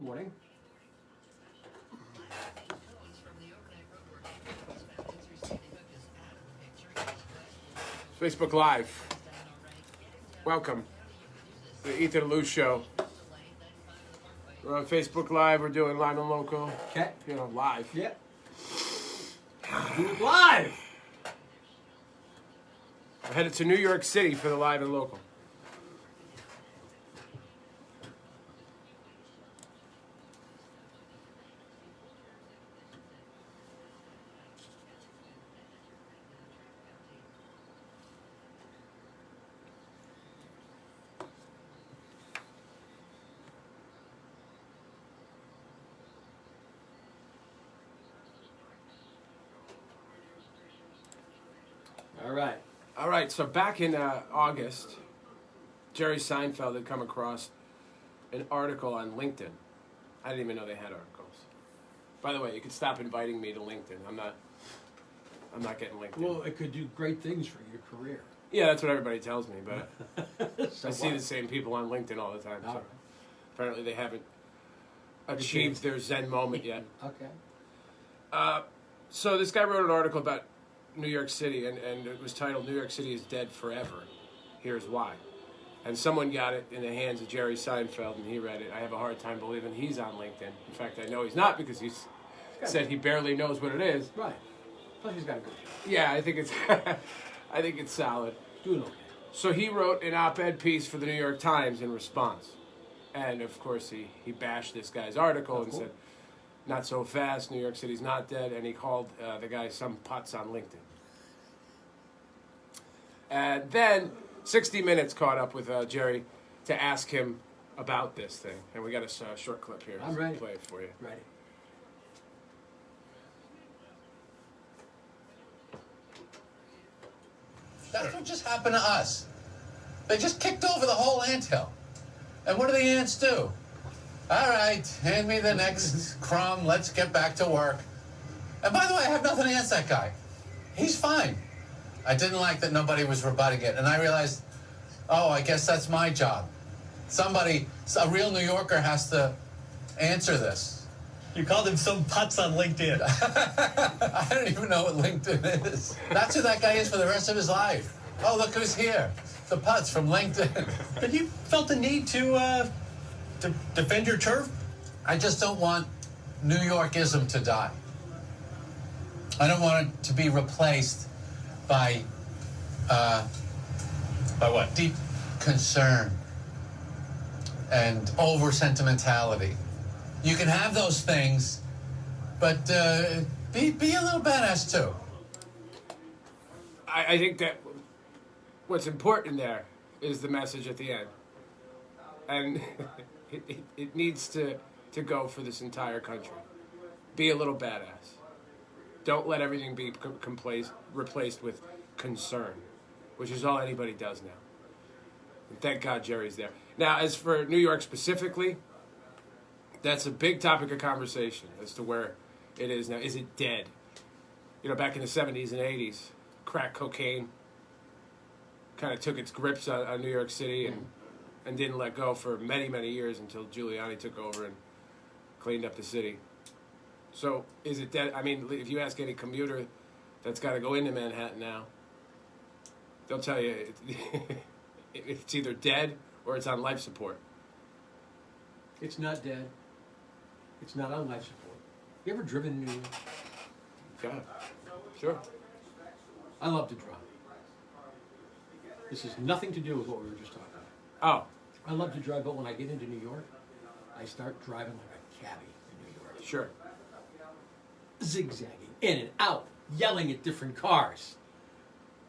Morning. Facebook Live. Welcome to the Ethan Lou Show. We're on Facebook Live. We're doing live and local. Okay. You know, live. Yep. Do it live. We're headed to New York City for the live and local. All right, so back in August, Jerry Seinfeld had come across an article on LinkedIn. I didn't even know they had articles. By the way, you can stop inviting me to LinkedIn. I'm not getting LinkedIn. Well, it could do great things for your career. Yeah, that's what everybody tells me, but So I see the same people on LinkedIn all the time. So right. apparently they haven't achieved their Zen moment yet. Okay. So this guy wrote an article about New York City, and it was titled "New York City is Dead Forever. Here's Why." And someone got it in the hands of Jerry Seinfeld, and he read it. I have a hard time believing he's on LinkedIn. In fact, I know he's not because he's said he barely knows what it is. Right. Plus, he's got a good job. Yeah, I think it's I think it's solid. Doing okay. So he wrote an op-ed piece for the New York Times in response. And, of course, he bashed this guy's article and said, not so fast, New York City's not dead, and he called the guy some putz on LinkedIn. And then 60 Minutes caught up with Jerry to ask him about this thing. And we got a short clip here. I'm ready. Play it for you. Ready. That's what just happened to us. They just kicked over the whole anthill. And what do the ants do? All right, hand me the next crumb. Let's get back to work. And by the way, I have nothing against that guy. He's fine. I didn't like that nobody was rebutting it. And I realized, oh, I guess that's my job. Somebody, a real New Yorker has to answer this. You called him some putz on LinkedIn. I don't even know what LinkedIn is. That's who that guy is for the rest of his life. Oh, look who's here. The putz from LinkedIn. But you felt the need to defend your turf? I just don't want New Yorkism to die. I don't want it to be replaced by what? Deep concern and over sentimentality. You can have those things, but be a little badass too. I think that what's important there is the message at the end. And it needs to go for this entire country. Be a little badass. Don't let everything be replaced with concern, which is all anybody does now. And thank God Jerry's there. Now, as for New York specifically, that's a big topic of conversation as to where it is now. Is it dead? You know, back in the 70s and 80s, crack cocaine kind of took its grips on New York City and didn't let go for many, many years until Giuliani took over and cleaned up the city. So is it dead? I mean, if you ask any commuter that's got to go into Manhattan now, they'll tell you it's either dead or it's on life support. It's not dead. It's not on life support. You ever driven in New York? Yeah, sure. I love to drive. This has nothing to do with what we were just talking about. Oh, I love to drive, but when I get into New York, I start driving like a cabbie in New York. sure. Zigzagging in and out, yelling at different cars.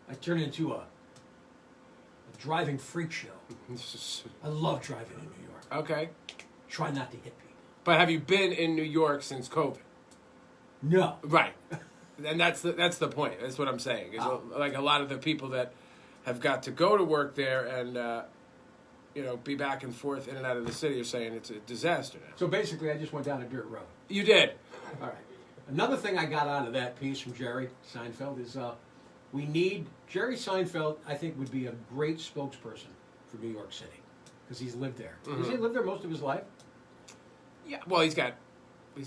I turn into a driving freak show. I love driving in New York. Okay. Try not to hit people. But have you been in New York since COVID? No. Right. And that's the point. That's what I'm saying. Is like a lot of the people that have got to go to work there and be back and forth in and out of the city are saying it's a disaster now. So basically, I just went down a dirt road. You did. All right. Another thing I got out of that piece from Jerry Seinfeld is Jerry Seinfeld, I think, would be a great spokesperson for New York City because he's lived there. Mm-hmm. Has he lived there most of his life? Yeah, well, he's got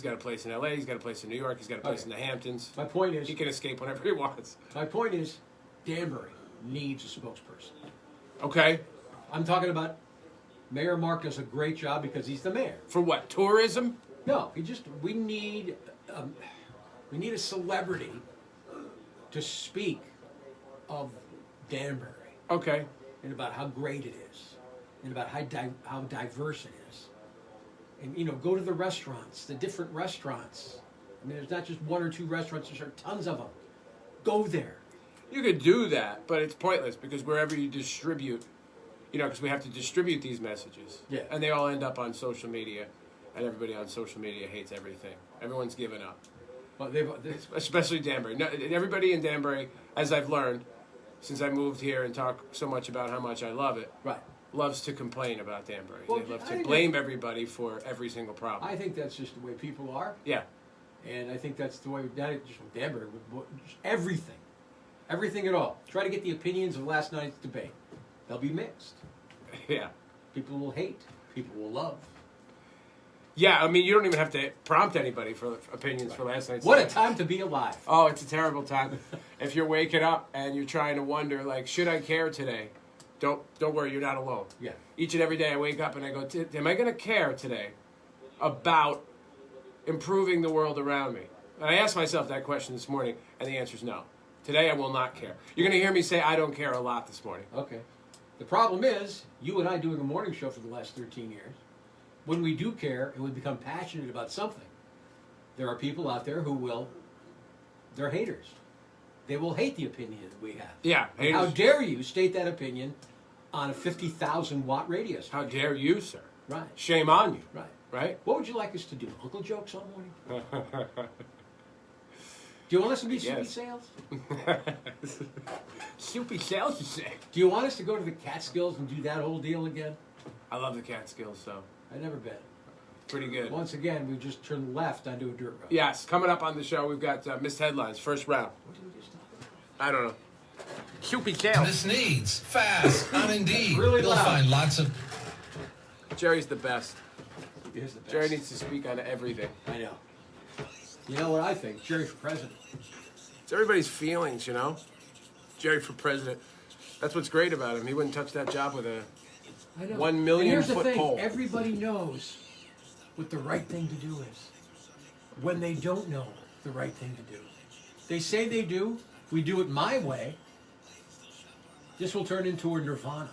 a place in L.A., he's got a place in New York, he's got a place in the Hamptons. My point is, He can escape whenever he wants. my point is, Danbury needs a spokesperson. Okay. I'm talking about Mayor Mark does a great job because he's the mayor. For what? Tourism? No, we need a celebrity to speak of Danbury Okay. and about how great it is and about how diverse it is. And, you know, go to the restaurants, the different restaurants. I mean, there's not just one or two restaurants, there's tons of them. Go there. You could do that, but it's pointless because wherever you distribute, you know, because we have to distribute these messages. Yeah. And they all end up on social media, and everybody on social media hates everything. Everyone's given up. Well, Especially Danbury. No, everybody in Danbury, as I've learned, since I moved here and talk so much about how much I love it, right. loves to complain about Danbury. Well, they love I to think blame everybody for every single problem. I think that's just the way people are. Yeah. And I think that's the way, not just with Danbury, with just everything. Everything at all. Try to get the opinions of last night's debate. They'll be mixed. Yeah. People will hate. People will love. Yeah, I mean, you don't even have to prompt anybody for opinions for last night's What a debate. time to be alive. Oh, it's a terrible time. If you're waking up and you're trying to wonder, like, should I care today? Don't worry, you're not alone. Yeah. Each and every day I wake up and I go, am I going to care today about improving the world around me? And I asked myself that question this morning, and the answer is no. Today I will not care. You're going to hear me say I don't care a lot this morning. Okay. The problem is, you and I doing a morning show for the last 13 years, when we do care and we become passionate about something, there are people out there who they're haters. They will hate the opinion that we have. Yeah. And how dare you state that opinion on a 50,000 watt radio station? How dare you, sir? Right. Shame on you. Right. Right? What would you like us to do? Uncle jokes all morning? Do you want us to be Soupy Yes. Sales? Soupy sales, you say? Do you want us to go to the Catskills and do that whole deal again? I love the Catskills, though. I've never been. Pretty good. Once again, we just turned left onto a dirt road. Yes, coming up on the show, we've got missed headlines, first round. What did we just talk about? I don't know. Soupy sales. This needs fast on Indeed. Really You'll loud. find lots of Jerry's the best. Here's the best. Jerry needs to speak on everything. I know. You know what I think? Jerry for president. It's everybody's feelings, you know? Jerry for president. That's what's great about him. He wouldn't touch that job with a I know. 1 million And here's the foot thing. pole. Everybody knows what the right thing to do is. When they don't know the right thing to do. They say they do. If we do it my way, this will turn into a nirvana.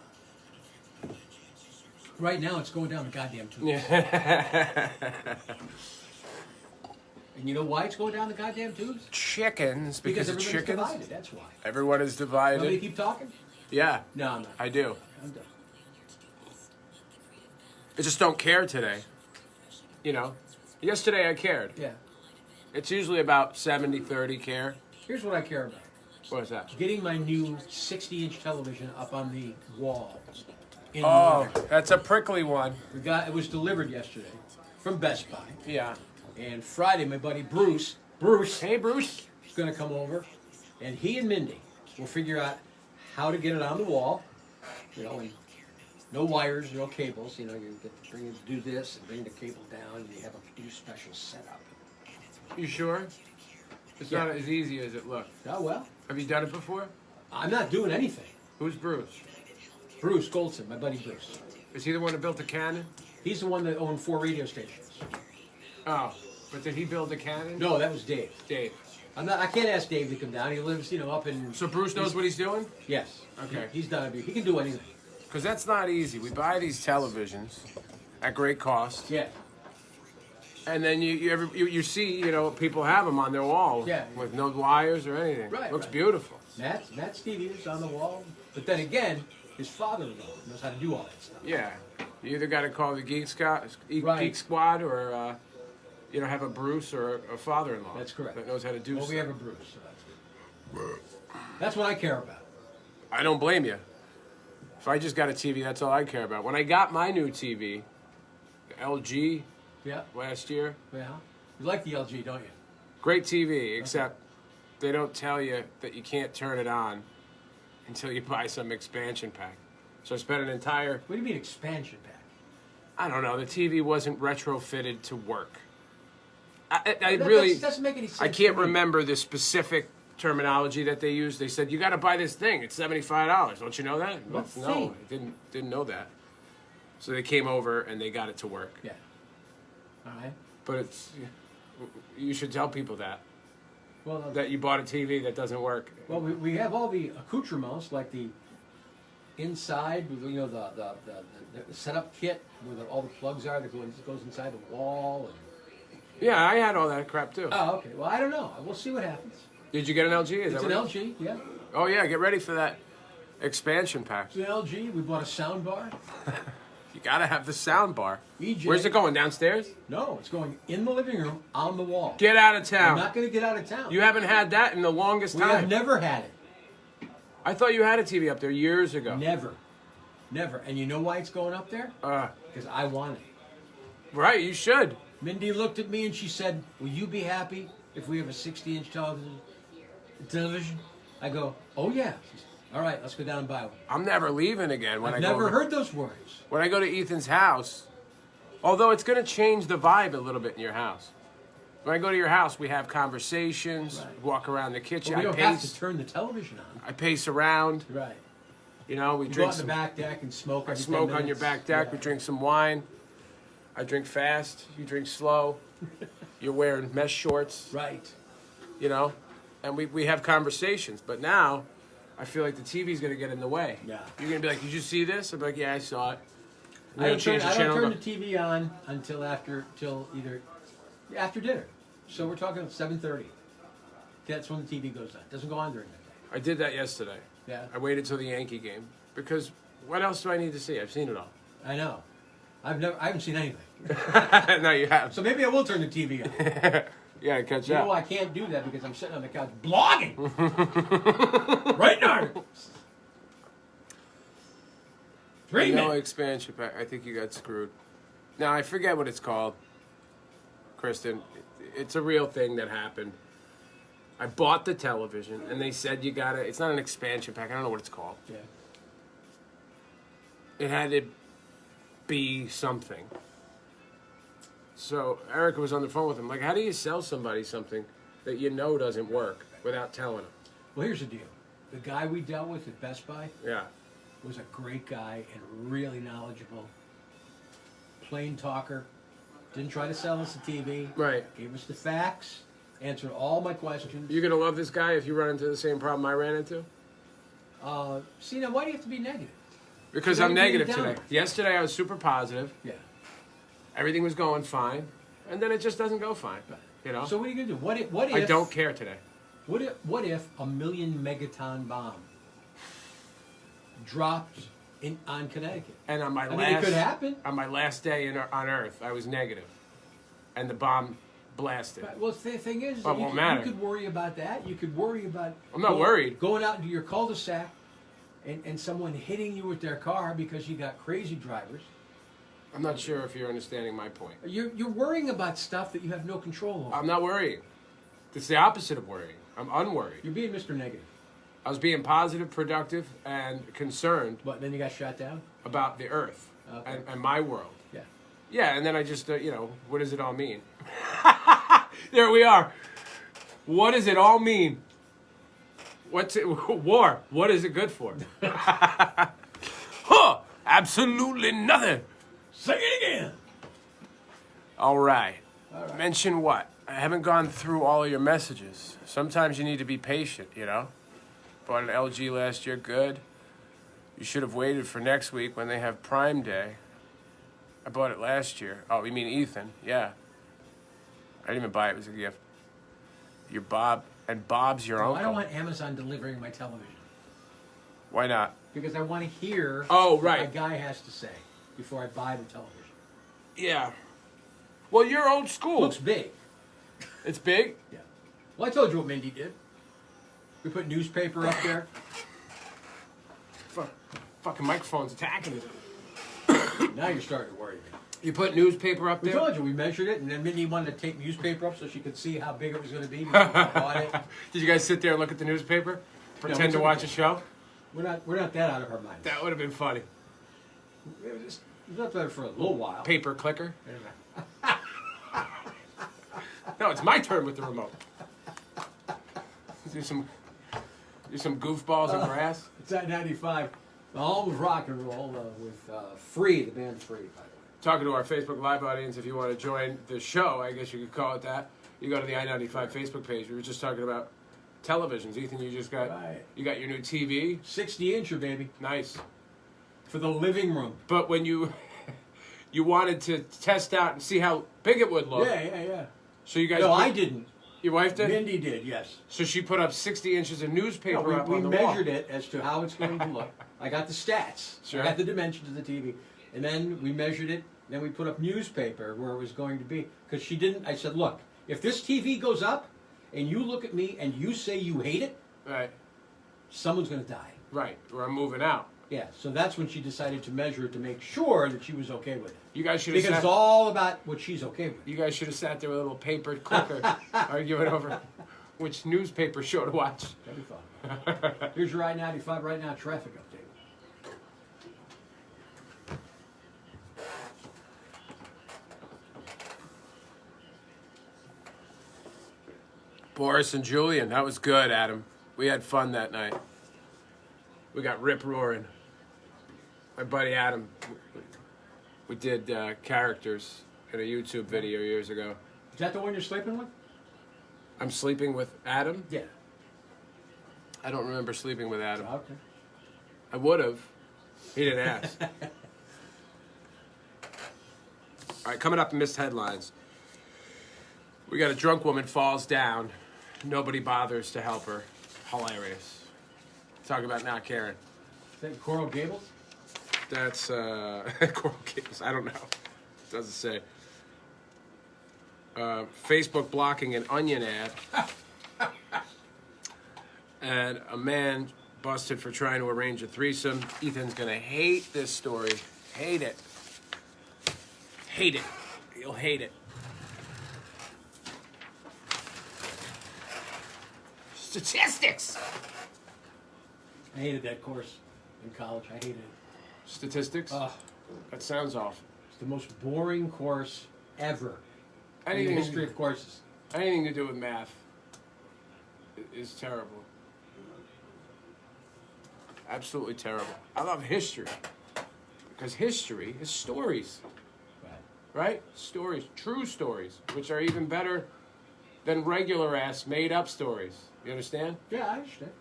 Right now, it's going down the goddamn tubes. Yeah. And you know why it's going down the goddamn tubes? Chickens, because of everybody's chickens. divided. That's why. Everyone is Want me to divided. keep talking? Yeah, No, I'm not. I do. I'm done. I just don't care today. You know? Yesterday I cared. Yeah. It's usually about 70-30 care. Here's what I care about. What is that? Getting my new 60-inch television up on the wall. In the Oh, living room. that's a prickly one. It was delivered yesterday from Best Buy. Yeah. And Friday, my buddy Bruce, Hey, Bruce. is going to come over, and he and Mindy will figure out how to get it on the wall. You know, and no wires, no cables. You know, you get to do this and bring the cable down, and you have a new special setup. You sure? It's Yeah. not as easy as it looks. Oh, well, Have you done it before? I'm not doing anything. Who's Bruce? Bruce Goldson, my buddy Bruce. Is he the one that built the cannon? He's the one that owned 4 radio stations. Oh, but did he build the cannon? No, that was Dave. Dave. I can't ask Dave to come down. He lives, up in... So Bruce knows what he's doing? Yes. Okay. He's done it. He can do anything. Because that's not easy. We buy these televisions at great cost, Yeah. and then you see, people have them on their wall Yeah. with no wires or anything. Right, Looks right. beautiful. Matt Stevens on the wall. But then again, his father-in-law knows how to do all that stuff. Yeah. You either got to call the Geek Squad, Right. or have a Bruce or a father-in-law. That's correct. That knows how to do Well, stuff. we have a Bruce, so that's good. That's what I care about. I don't blame you. If I just got a TV, that's all I care about. When I got my new TV, the LG Yeah. last year, Yeah. You like the LG, don't you? great TV, except they don't tell you that you can't turn it on until you buy some expansion pack. So I spent an entire... What do you mean expansion pack? I don't know. The TV wasn't retrofitted to work. I That really doesn't make any sense. I can't to me. remember the specific terminology that they used. They said you got to buy this thing. It's $75. Don't you know that? What No, thing? I didn't know that. So they came over and they got it to work. Yeah. All right. But you should tell people Well, that you bought a TV that doesn't work. well, we have all the accoutrements like the inside, you know, the setup kit where all the plugs are that goes inside the wall. And... Yeah, I had all that crap too. Oh, okay. Well, I don't know. We'll see what happens. Did you get an LG? It's an LG, yeah. Oh yeah, get ready for that expansion pack. It's an LG. We bought a sound bar. You gotta have the sound bar. EJ. Where's it going? Downstairs? No, it's going in the living room on the wall. Get out of I'm town. not going to get out of town. You haven't had that in the longest We time. have never had it. I thought you had a TV up there years ago. Never. Never. And you know why it's going up there? Because I want it. Right, you should. Mindy looked at me and she said, will you be happy if we have a 60-inch television? I go, oh yeah. She said, all right, let's go down and buy one. I'm never leaving again when I've I go never over- heard those words. When I go to Ethan's house, although it's going to change the vibe a little bit in your house. When I go to your house, we have conversations, Right. walk around the kitchen. But we I don't have pace. to turn the television on. I pace around. Right. You know, we You go drink out in the some. back deck and smoke. I every 10 smoke on your minutes. back deck. Yeah. We drink some wine. I drink fast. You drink slow. You're wearing mesh shorts. Right. You know, and we have conversations. But now, I feel like the TV's going to get in the way. Yeah. You're going to be like, did you see this? I'm like, yeah, I saw it. We're I gonna don't change turn, the I don't channel. turn the TV on until after dinner. So we're talking 7:30. That's when the TV goes on. It doesn't go on during that day. I did that yesterday. Yeah. I waited till the Yankee game because what else do I need to see? I've seen it all. I know. I haven't seen anything. No, you have. So maybe I will turn the TV on. Yeah, catch You up. know I can't do that because I'm sitting on the couch blogging. Writing articles. 3 No minutes. expansion pack. I think you got screwed. Now I forget what it's called, Kristen. It's a real thing that happened. I bought the television, and they said you gotta. It's not an expansion pack. I don't know what it's called. Yeah. It had to be something. So Erica was on the phone with him. Like, how do you sell somebody something that you know doesn't work without telling them? Well, here's the deal. The guy we dealt with at Best Buy Yeah. was a great guy and really knowledgeable. Plain talker. Didn't try to sell us a TV. Right. Gave us the facts. Answered all my questions. You're gonna love this guy if you run into the same problem I ran into. See, now why do you have to be negative? Because Today I'm being negative down. today. Yesterday I was super positive. Yeah. Everything was going fine, and then it just doesn't go fine. You know. So what are you gonna do? What if? I don't care today. What if a 1,000,000 megaton bomb dropped on Connecticut? And on my I mean, last it could happen. on my last day on Earth, I was negative, and the bomb blasted. Right, well, the thing is, Well, it you, won't could, matter. you could worry about that. You could worry about. I'm not worried. Going out into your cul-de-sac, and someone hitting you with their car because you got crazy drivers. I'm not sure if you're understanding my point. You're worrying about stuff that you have no control over. I'm not worrying. It's the opposite of worrying. I'm unworried. You're being Mr. Negative. I was being positive, productive, and concerned But then you got shot down. about the Earth Okay. and my world. Yeah. Yeah, and then I just, what does it all mean? There we are. What does it all mean? What's it? War. What is it good for? Huh, absolutely nothing. Say it again. All right. All right. Mention what? I haven't gone through all of your messages. Sometimes you need to be patient, Bought an LG last year, good. You should have waited for next week when they have Prime Day. I bought it last year. Oh, you mean Ethan? Yeah. I didn't even buy it. It was a gift. Your Bob, and Bob's your uncle. I don't want Amazon delivering my television Why not? because I want to hear Oh, what right. my guy has to say before I buy the television. Yeah. Well, you're old school. Looks big. It's big. Yeah. Well, I told you what Mindy did. We put newspaper up there. Fucking microphone's attacking me. Now you're starting to worry me. You put newspaper up We there? told you, we measured it, and then Mindy wanted to take newspaper up so she could see how big it was going to be before I bought it. Did you guys sit there and look at the newspaper? Pretend to took watch it. a show? We're not that out of our minds. That would have been funny. It was just, was up there for a little while. Paper clicker. No, it's my turn with the remote. Do some goofballs in grass. It's at 95. The home of rock and roll with Free, the band Free, by the way. Talking to our Facebook Live audience, if you want to join the show, I guess you could call it that. You go to the I-95 Facebook page. We were just talking about televisions. Ethan, you just got you got your new TV. 60-incher, baby. Nice. For the living room. But when you wanted to test out and see how big it would look. Yeah. So you guys. No, I didn't. Your wife did? Mindy did, yes. So she put up 60 inches of newspaper up we on the wall. measured it as to how it's going to look. I got the stats. Sure. I got the dimensions of the TV. And then we measured it. Then we put up newspaper where it was going to be. Because she didn't. I said, look, if this TV goes up and you look at me and you say you hate it, Right. someone's going to die. Right. Or I'm moving out. Yeah, so that's when she decided to measure it to make sure that she was okay with it. You guys should Because have it's sat. all about what she's okay with. You guys should have sat there with a little paper clicker, arguing over which newspaper show to watch. That'd be fun. Here's your I-95 right now traffic update. Boris and Julian, that was good, Adam. We had fun that night. We got rip roaring. My buddy Adam, we did characters in a YouTube video years ago. Is that the one you're sleeping with? I'm sleeping with Adam? Yeah. I don't remember sleeping with Adam. Okay. I would have. He didn't ask. All right, coming up in missed headlines. We got a drunk woman falls down. Nobody bothers to help her. Hilarious. Talk about not caring. Is that Coral Gables? That's Coral Gables. I don't know. Doesn't say. Facebook blocking an Onion ad. And a man busted for trying to arrange a threesome. Ethan's gonna hate this story. Hate it. Hate it. You'll hate it. Statistics. I hated that course in college. I hated it. Statistics? Ugh. That sounds awful. It's the most boring course ever in Anything, the history of courses. anything to do with math is terrible. Absolutely terrible. I love history. Because history is stories. Right? Stories. True stories. Which are even better than regular ass made up stories. You understand? Yeah, I understand.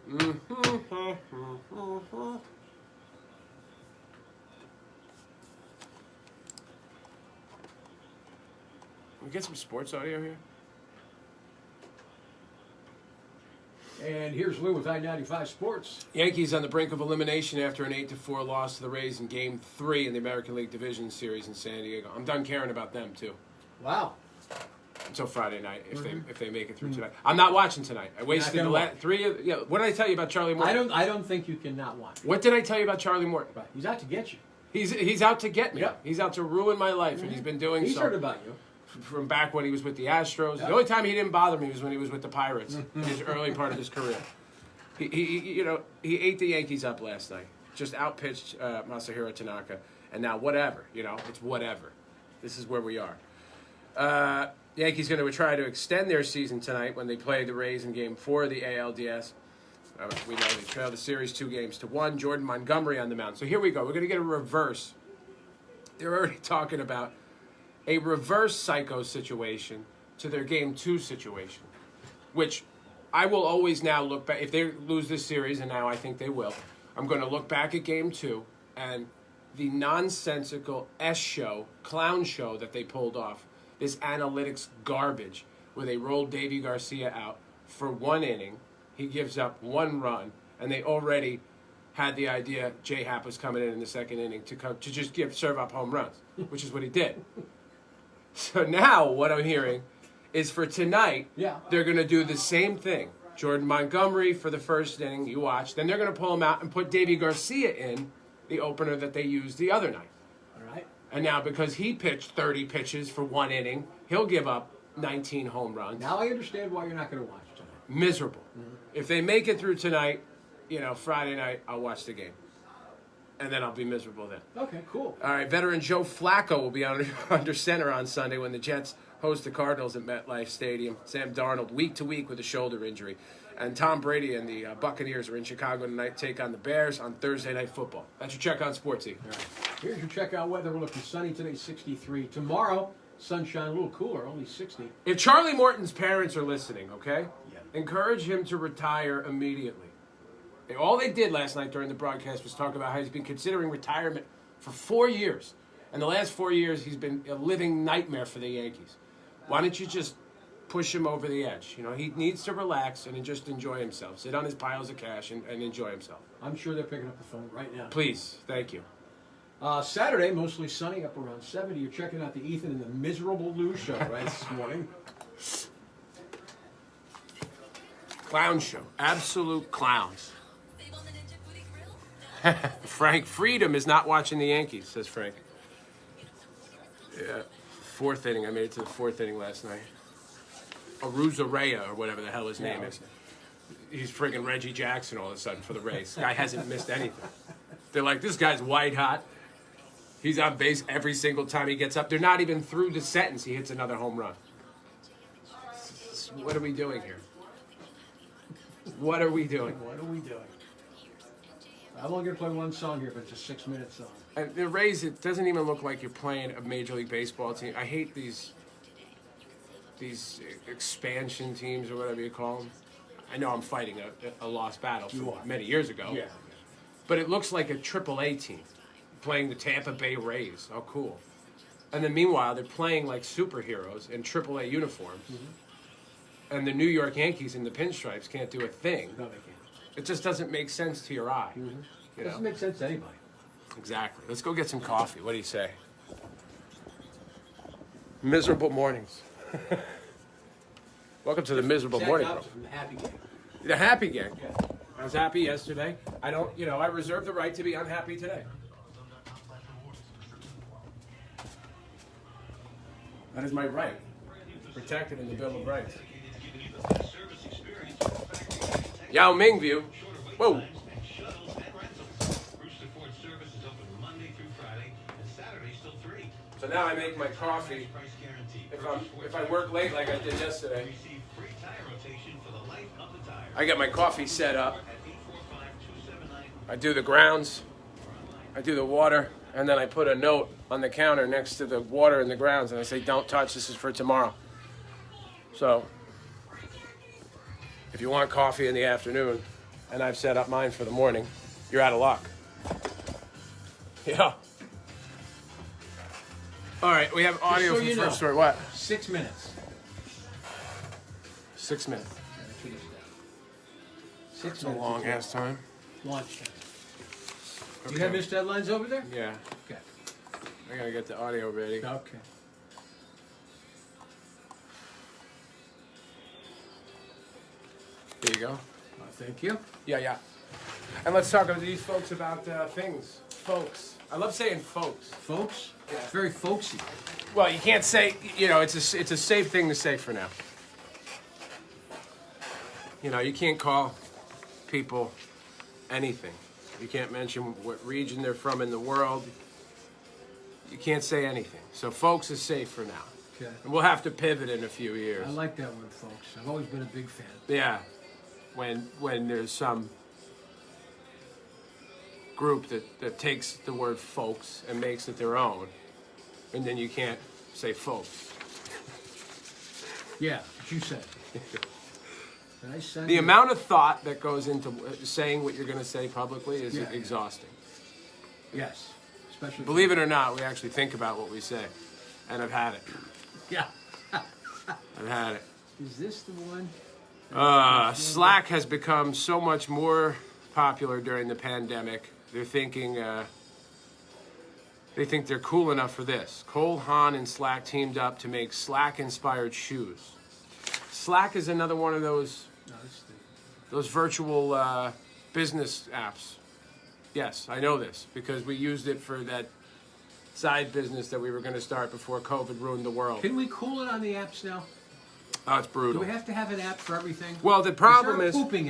Can we get some sports audio here? And here's Lou with I-95 Sports. Yankees on the brink of elimination after an 8-4 loss to the Rays in Game 3 in the American League Division Series in San Diego. I'm done caring about them, too. Wow. Until Friday night, if they make it through tonight. I'm not watching tonight. I wasted the last 3. Yeah, what did I tell you about Charlie Morton? I don't think you can not watch. What did I tell you about Charlie Morton? Right. He's out to get you. He's out to get me. Yep. He's out to ruin my life, and he's been doing He's so heard about you. from back when he was with the Astros. Yep. The only time he didn't bother me was when he was with the Pirates in his early part of his career. He ate the Yankees up last night. Just outpitched Masahiro Tanaka, and now whatever. It's whatever. This is where we are. Yankees going to try to extend their season tonight when they play the Rays in Game 4 of the ALDS. We know they trailed the series 2-1. Jordan Montgomery on the mound. So here we go. We're going to get a reverse. They're already talking about a reverse psycho situation to their Game 2 situation, which I will always now look back. If they lose this series, and now I think they will, I'm going to look back at Game 2 and the nonsensical S-show, clown show that they pulled off. This analytics garbage where they rolled Davy Garcia out for 1 inning. He gives up 1 run, and they already had the idea J-Hap was coming in the second inning to just serve up home runs, which is what he did. So now what I'm hearing is for tonight, they're going to do the same thing. Jordan Montgomery for the first inning, you watch. Then they're going to pull him out and put Davy Garcia in, the opener that they used the other night. All right. And now because he pitched 30 pitches for 1 inning, he'll give up 19 home runs. Now I understand why you're not going to watch tonight. Miserable. If they make it through tonight, Friday night, I'll watch the game. and then I'll be miserable then. Okay, cool. All right, veteran Joe Flacco will be under center on Sunday when the Jets host the Cardinals at MetLife Stadium. Sam Darnold week to week with a shoulder injury. And Tom Brady and the Buccaneers are in Chicago tonight, take on the Bears on Thursday Night Football. That's your check on Sportsy. All right. Here's your check out weather. We're looking sunny today, 63. Tomorrow, sunshine, a little cooler, only 60. If Charlie Morton's parents are listening, okay, Yeah. encourage him to retire immediately. All they did last night during the broadcast was talk about how he's been considering retirement for 4 years. And the last 4 years, he's been a living nightmare for the Yankees. Why don't you just push him over the edge? You know, he needs to relax and just enjoy himself. Sit on his piles of cash and enjoy himself. I'm sure they're picking up the phone right now. Please. Thank you. Saturday, mostly sunny, up around 70. You're checking out the Ethan and the Miserable Lou show, right, this morning. Clown show. Absolute clowns. Frank Freedom is not watching the Yankees, says Frank. Yeah. Fourth inning. I made it to the fourth inning last night. Aruzaraya, or whatever the hell his name is. He's friggin' Reggie Jackson all of a sudden for the Rays. This guy hasn't missed anything. They're like, this guy's white hot. He's on base every single time he gets up. They're not even through the sentence. He hits another home run. What are we doing here? What are we doing? What are we doing? I'm only going to play one song here, but it's a 6-minute song. And the Rays, it doesn't even look like you're playing a Major League Baseball team. I hate these expansion teams or whatever you call them. I know I'm fighting a lost battle from many years ago. Yeah. But it looks like a AAA team playing the Tampa Bay Rays. Oh, cool. And then meanwhile, they're playing like superheroes in AAA uniforms. Mm-hmm. And the New York Yankees in the pinstripes can't do a thing. No, they can't. It just doesn't make sense to your eye. Mm-hmm. You Doesn't know? make sense to anybody. Exactly. Let's go get some coffee. What do you say? Miserable mornings. Welcome to the miserable Jack morning. Thompson from the Happy Gang. The happy gang. Yeah. I was happy yesterday. I reserve the right to be unhappy today. That is my right. Protected in the Bill of Rights. Yao Ming view. Whoa. So now I make my coffee. If I work late like I did yesterday, I get my coffee set up. I do the grounds. I do the water. And then I put a note on the counter next to the water and the grounds. And I say, don't touch. This is for tomorrow. So if you want coffee in the afternoon, and I've set up mine for the morning, you're out of luck. Yeah. All right, we have audio so from you First know. Story. What? 6 minutes. 6 minutes. 6 It's a minutes. long ass time. Launch time. Do you have missed deadlines over there? Yeah. Okay. I gotta get the audio ready. Okay. There you go. Thank you. Yeah. And let's talk to these folks about things. Folks. I love saying folks. Folks? Yeah. It's very folksy. Well, you can't say, it's a safe thing to say for now. You can't call people anything. You can't mention what region they're from in the world. You can't say anything. So folks is safe for now. Okay. And we'll have to pivot in a few years. I like that one, folks. I've always been a big fan. Yeah. When there's some group that takes the word folks and makes it their own, and then you can't say folks. Yeah, what you said. Did I send The you- amount of thought that goes into saying what you're going to say publicly is exhausting. Yes. Especially. Believe it or not, we actually think about what we say. And I've had it. Yeah. I've had it. Is this the one? Slack has become so much more popular during the pandemic. They're thinking, they think they're cool enough for this. Cole Haan and Slack teamed up to make Slack-inspired shoes. Slack is another one of those virtual business apps. Yes, I know this because we used it for that side business that we were going to start before COVID ruined the world. Can we cool it on the apps now? Oh, it's Do brutal. we have to have an app for everything? Well, the problem is is there a pooping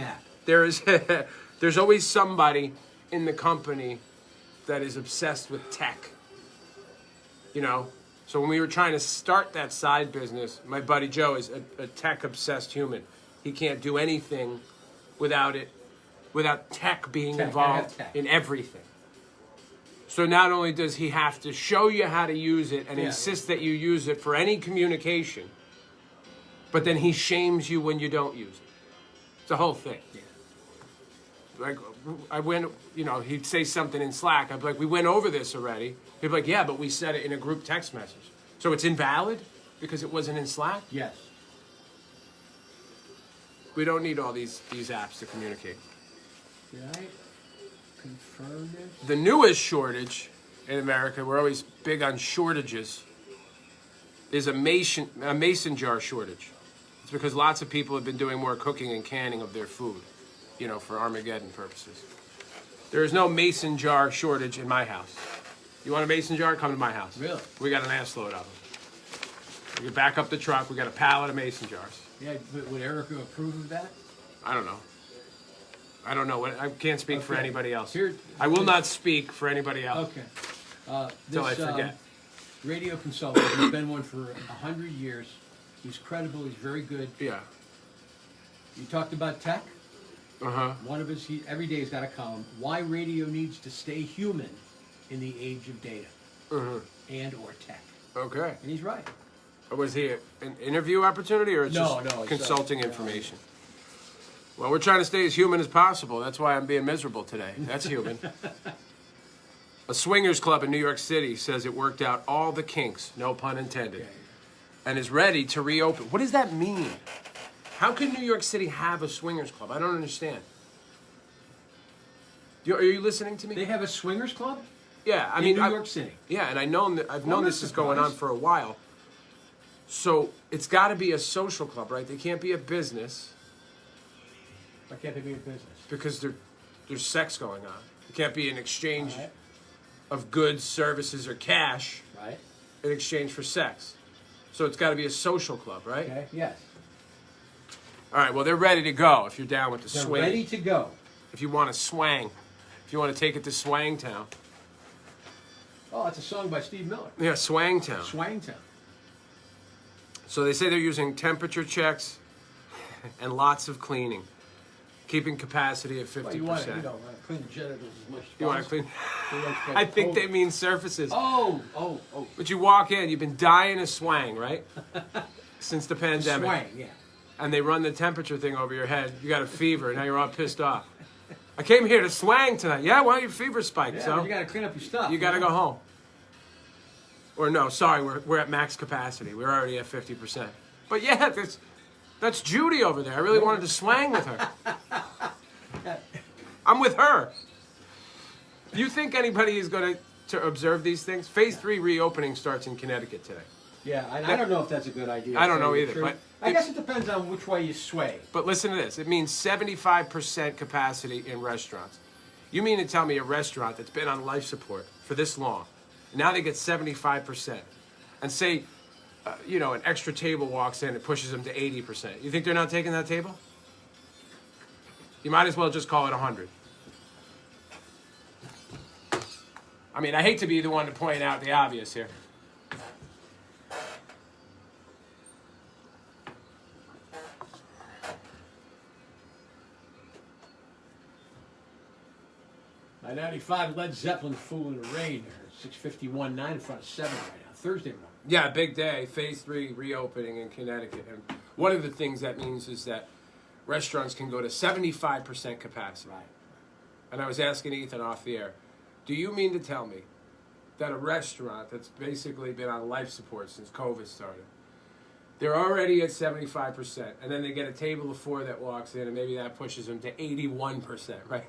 app. there's always somebody in the company that is obsessed with tech. You know? So when we were trying to start that side business, my buddy Joe is a tech-obsessed human. He can't do anything without tech being involved in everything. So not only does he have to show you how to use it and insist that you use it for any communication, but then he shames you when you don't use it. It's a whole thing. Yeah. Like, I went, you know, he'd say something in Slack. I'd be like, we went over this already. He'd be like, yeah, but we said it in a group text message. So it's invalid because it wasn't in Slack? Yes. We don't need all these apps to communicate. Did I confirm this? The newest shortage in America, we're always big on shortages, is a mason jar shortage. It's because lots of people have been doing more cooking and canning of their food, you know, for Armageddon purposes. There is no mason jar shortage in my house. You want a mason jar? Come to my house. Really? We got an ass load of them. We can back up the truck. We got a pallet of mason jars. Yeah, would Erica approve of that? I don't know. I can't speak for anybody else. Here, I will not speak for anybody else. Okay. Till I forget. Radio consultant, he's been one for 100 years. He's credible. He's very good. Yeah. You talked about tech. Uh-huh. One of his, every day he's got a column. Why radio needs to stay human in the age of data and or tech. Okay. And he's right. Was he an interview opportunity or just consulting information? Well, we're trying to stay as human as possible. That's why I'm being miserable today. That's human. A swingers club in New York City says it worked out all the kinks, no pun intended, and is ready to reopen. What does that mean? How can New York City have a swingers club? I don't understand. Are you listening to me? They have a swingers club? Yeah, I in mean New York City. Yeah, and I've known this is going on for a while. So it's got to be a social club, right? They can't be a business. Why can't they be a business? Because there's sex going on. It can't be an exchange of goods, services, or cash in exchange for sex. So it's got to be a social club, right? Okay, yes. All right, well, they're ready to go if you're down with the swing. They're ready to go. If you want to swang. If you want to take it to Swangtown. Oh, that's a song by Steve Miller. Yeah, Swangtown. Swangtown. So they say they're using temperature checks and lots of cleaning, keeping capacity at 50%. Well, you want to clean the genitals as much as possible. You want to clean? I think they mean surfaces. Oh. But you walk in, you've been dying to swang, right? Since the pandemic. Swang, yeah. And they run the temperature thing over your head. You got a fever, and now you're all pissed off. I came here to swang tonight. Yeah, well, your fever spiked, Yeah, so but you got to clean up your stuff. you got to go home. Or no, sorry, we're at max capacity. We're already at 50%. But yeah, that's Judy over there. I really wanted to swang with her. I'm with her. Do you think anybody is going to observe these things? Phase 3 reopening starts in Connecticut today. Yeah, I don't know if that's a good idea. I don't know either. But I guess it depends on which way you sway. But listen to this. It means 75% capacity in restaurants. You mean to tell me a restaurant that's been on life support for this long, now they get 75%, and say, an extra table walks in and pushes them to 80%. You think they're not taking that table? You might as well just call it 100. I mean, I hate to be the one to point out the obvious here. I-95 Led Zeppelin Fool in the Rain there. 6:51.9 in front of 7 right now. Thursday morning. Yeah, big day. Phase 3 reopening in Connecticut. And one of the things that means is that restaurants can go to 75% capacity. Right. And I was asking Ethan off the air, do you mean to tell me that a restaurant that's basically been on life support since COVID started, they're already at 75%, and then they get a table of 4 that walks in, and maybe that pushes them to 81%, right?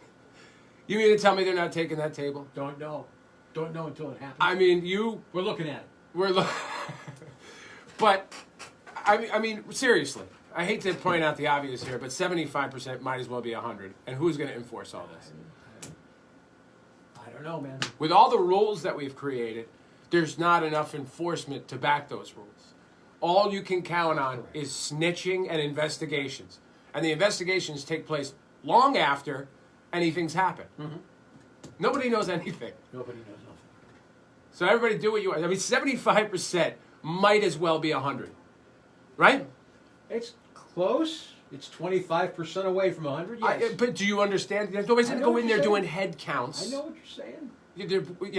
You mean to tell me they're not taking that table? Don't know. Don't know until it happens. I mean, We're looking at But, it. I mean, seriously. I hate to point out the obvious here, but 75% might as well be 100. And who's going to enforce all this? I don't know, man. With all the rules that we've created, there's not enough enforcement to back those rules. All you can count on is snitching and investigations. And the investigations take place long after anything's happened. Nobody knows anything. Nobody knows nothing. So everybody do what you want. I mean, 75% might as well be 100. Right? It's close. It's 25% away from 100. Yes. But do you understand? Nobody's going to go in there doing head counts. I know what you're saying.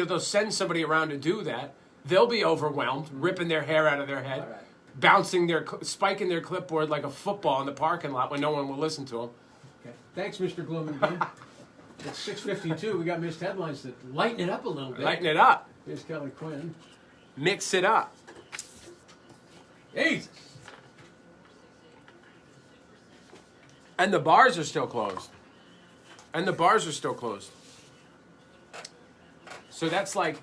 They'll send somebody around to do that. They'll be overwhelmed, ripping their hair out of their head, All right. spiking their clipboard like a football in the parking lot when no one will listen to them. Okay. Thanks, Mr. Gloomington. It's 6:52. We got missed headlines that lighten it up a little bit. Lighten it up. Here's Kelly Quinn. Mix it up. Jesus. And the bars are still closed. So that's like,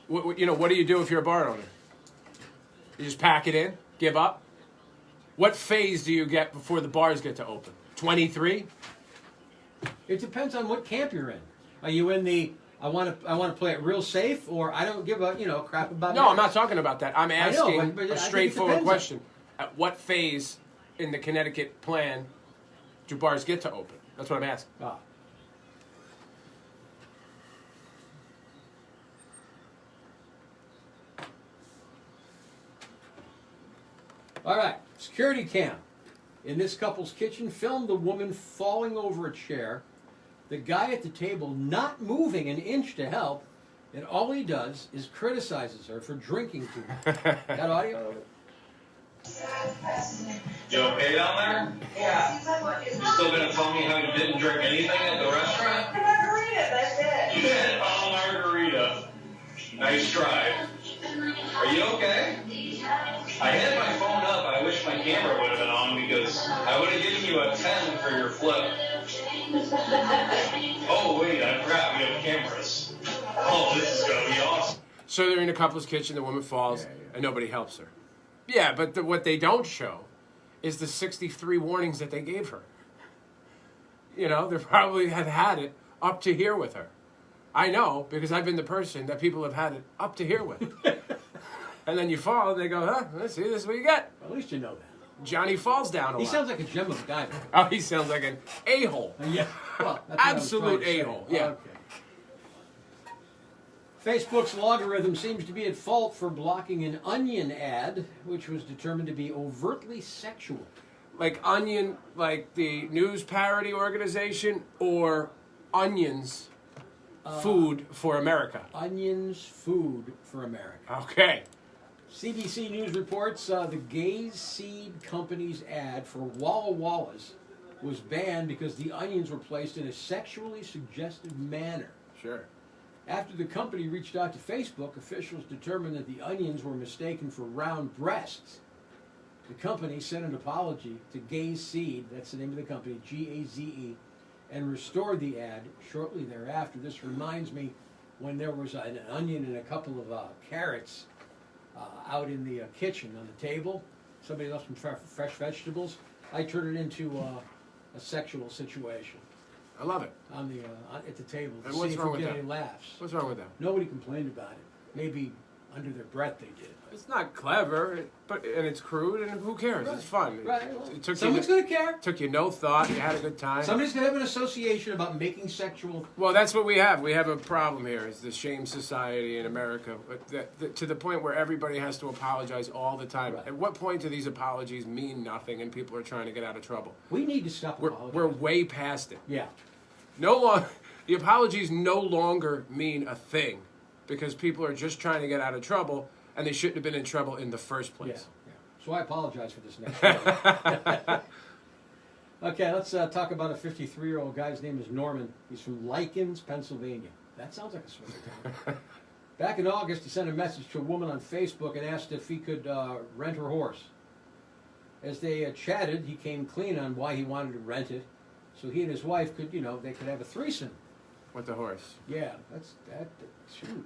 what do you do if you're a bar owner? You just pack it in, give up? What phase do you get before the bars get to open? 23? It depends on what camp you're in. Are you in the I want to play it real safe, or I don't give a crap about? No, I'm not talking about that. I'm asking but a I think it straightforward depends question. At what phase in the Connecticut plan do bars get to open? That's what I'm asking. Ah. All right, security cam in this couple's kitchen filmed the woman falling over a chair, the guy at the table not moving an inch to help, and all he does is criticizes her for drinking too much. Got audio of it? You okay down there? Yeah. You still gonna tell me how you didn't drink anything at the restaurant? The margarita, that's it. You had a margarita. Nice try. Are you okay? I had my phone up. I wish my camera would have been on because I would have given you a 10 for your flip. Oh, wait, I forgot we have cameras. Oh, this is going to be awesome. So they're in a couple's kitchen, the woman falls, and nobody helps her. Yeah, but what they don't show is the 63 warnings that they gave her. They probably have had it up to here with her. I know, because I've been the person that people have had it up to here with. And then you fall, and they go, let's see, this is what you get. At least you know that. Johnny falls down a He lot. sounds like a gem of a guy. Oh, he sounds like an a-hole. Yeah. Well, that's what I was Absolute trying to say. a-hole, yeah. Okay. Facebook's logarithm seems to be at fault for blocking an Onion ad, which was determined to be overtly sexual. Like Onion, like the news parody organization, or Onions Food for America? Onions Food for America. Okay. CBC News reports the Gaze Seed Company's ad for Walla Wallas was banned because the onions were placed in a sexually suggestive manner. Sure. After the company reached out to Facebook, officials determined that the onions were mistaken for round breasts. The company sent an apology to Gaze Seed, that's the name of the company, G-A-Z-E, and restored the ad shortly thereafter. This reminds me when there was an onion and a couple of carrots out in the kitchen on the table. Somebody left some fresh vegetables. I turned it into a sexual situation I love it. on the at the table to And see what's if wrong we with get that? any laughs. What's wrong with that? Nobody complained about it. Maybe under their breath they did. It's not clever, and it's crude, and who cares? Right. It's fun. Right. It took Someone's you, going to care. took you no thought. You had a good time. Somebody's going to have an association about making sexual. Well, that's what we have. We have a problem here. It's the shame society in America, to the point where everybody has to apologize all the time. Right. At what point do these apologies mean nothing, and people are trying to get out of trouble? We need to stop We're apologizing. way past it. Yeah. The apologies no longer mean a thing, because people are just trying to get out of trouble, and they shouldn't have been in trouble in the first Yeah. place. So I apologize for this next one. Okay, let's talk about a 53-year-old guy. His name is Norman. He's from Likens, Pennsylvania. That sounds like a sort of town. Back in August, he sent a message to a woman on Facebook and asked if he could rent her horse. As they chatted, he came clean on why he wanted to rent it, so he and his wife could, they could have a threesome. With the horse. Yeah, that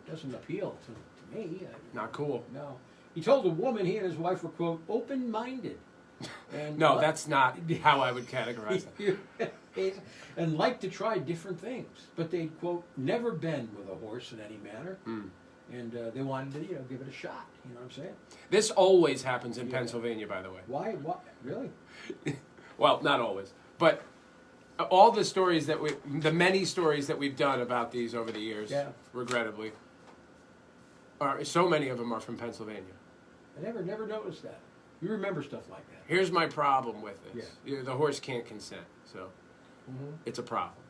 doesn't appeal to me. Not cool. No. He told the woman he and his wife were, quote, open-minded. And No, that's not how I would categorize that. and like to try different things. But they'd, quote, never been with a horse in any manner. And they wanted to, give it a shot. You know what I'm saying? This always happens in Yeah. Pennsylvania, by the way. Why? What? Really? Well, not always. But all the stories the many stories that we've done about these over the years, Yeah. regrettably, so many of them are from Pennsylvania. I never noticed that. You remember stuff like that. Here's my problem with this. The horse can't consent, so it's a problem.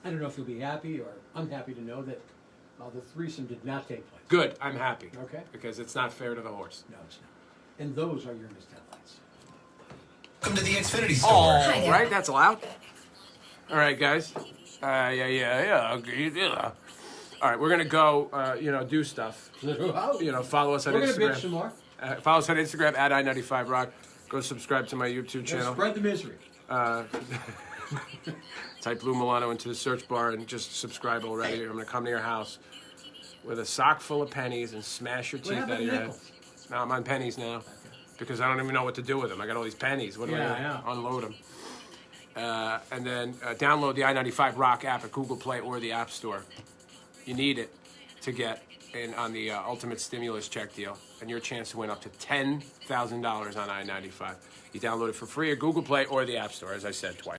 I don't know if you'll be happy or unhappy to know that the threesome did not take place. Good, I'm happy. Okay. Because it's not fair to the horse. No, it's not. And those are your missed headlights. Welcome to the Xfinity store. Oh, right? That's allowed? All right, guys. Yeah. All right, we're going to go, do stuff. Follow us on We're going to Instagram. bitch some more. Follow us on Instagram at I95Rock. Go subscribe to my YouTube Let's channel. spread the misery. Type Blue Milano into the search bar and just subscribe already. I'm going to come to your house with a sock full of pennies and smash your teeth out of your head. No, I'm on pennies now because I don't even know what to do with them. I got all these pennies. What do I unload them? And then download the I-95 Rock app at Google Play or the App Store. You need it to get in on the Ultimate Stimulus Check deal and your chance to win up to $10,000 on I-95. You download it for free at Google Play or the App Store, as I said twice.